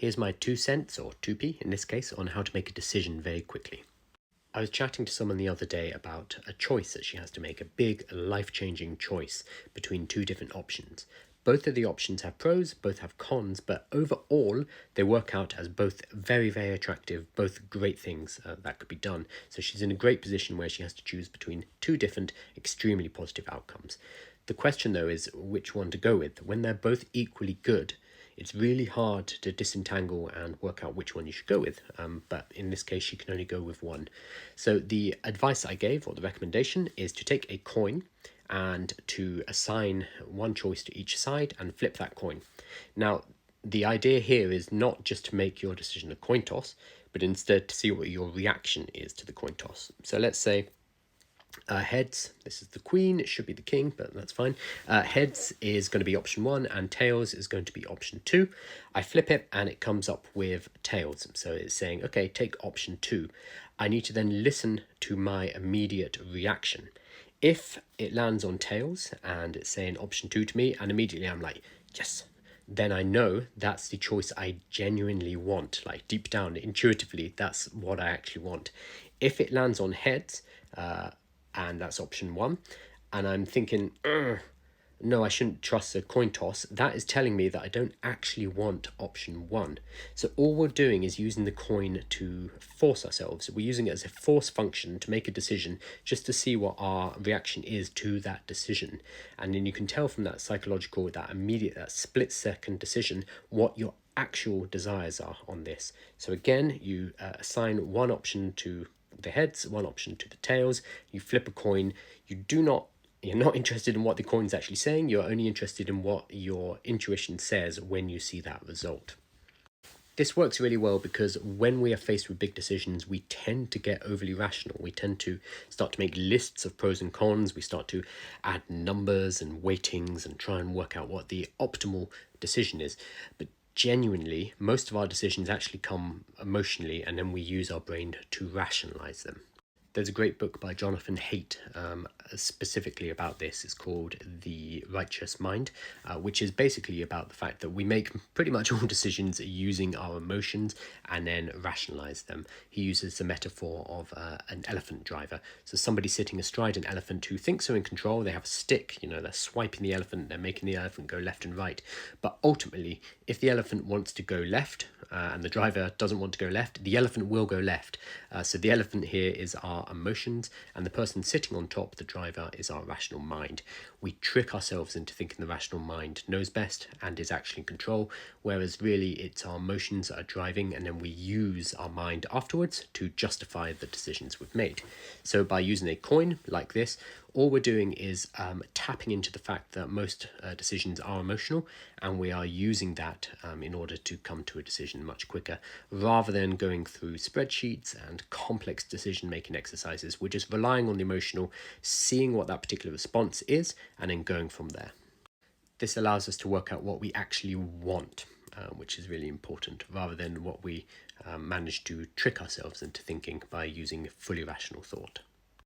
Here's my 2 cents, or 2p in this case, on how to make a decision very quickly. I was chatting to someone the other day about a choice that she has to make, a big life-changing choice between two different options. Both of the options have pros, both have cons, but overall they work out as both very, very attractive, both great things that could be done. So she's in a great position where she has to choose between two different extremely positive outcomes. The question though is which one to go with. When they're both equally good, it's really hard to disentangle and work out which one you should go with, but in this case you can only go with one. So the advice I gave, or the recommendation, is to take a coin and to assign one choice to each side and flip that coin. Now the idea here is not just to make your decision a coin toss, but instead to see what your reaction is to the coin toss. So let's say heads, this is the queen, it should be the king, but that's fine. Heads is going to be option 1 and tails is going to be option 2. I flip it and it comes up with tails. So it's saying, okay, take option 2. I need to then listen to my immediate reaction. If it lands on tails and it's saying option 2 to me, and immediately I'm like, yes, then I know that's the choice I genuinely want. Like deep down, intuitively, that's what I actually want. If it lands on heads, and that's option 1, and I'm thinking, no, I shouldn't trust a coin toss, that is telling me that I don't actually want option 1. So all we're doing is using the coin to force ourselves. We're using it as a force function to make a decision, just to see what our reaction is to that decision. And then you can tell from that psychological, that immediate, that split-second decision, what your actual desires are on this. So again, you assign one option to the heads, one option to the tails, you flip a coin. You're not interested in what the coin's actually saying, you're only interested in what your intuition says when you see that result. This works really well because when we are faced with big decisions, we tend to get overly rational. We tend to start to make lists of pros and cons. We start to add numbers and weightings and try and work out what the optimal decision is. But genuinely, most of our decisions actually come emotionally, and then we use our brain to rationalize them. There's a great book by Jonathan Haidt specifically about this. It's called The Righteous Mind, which is basically about the fact that we make pretty much all decisions using our emotions and then rationalize them. He uses the metaphor of an elephant driver. So somebody sitting astride an elephant who thinks they're in control, they have a stick, they're swiping the elephant, they're making the elephant go left and right. But ultimately, if the elephant wants to go left and the driver doesn't want to go left, the elephant will go left. So the elephant here is our emotions, and the person sitting on top, the driver, is our rational mind. We trick ourselves into thinking the rational mind knows best and is actually in control, whereas really it's our emotions that are driving, and then we use our mind afterwards to justify the decisions we've made. So by using a coin like this, all we're doing is tapping into the fact that most decisions are emotional, and we are using that in order to come to a decision much quicker, rather than going through spreadsheets and complex decision-making exercises. We're just relying on the emotional, seeing what that particular response is, and then going from there. This allows us to work out what we actually want, which is really important, rather than what we manage to trick ourselves into thinking by using fully rational thought.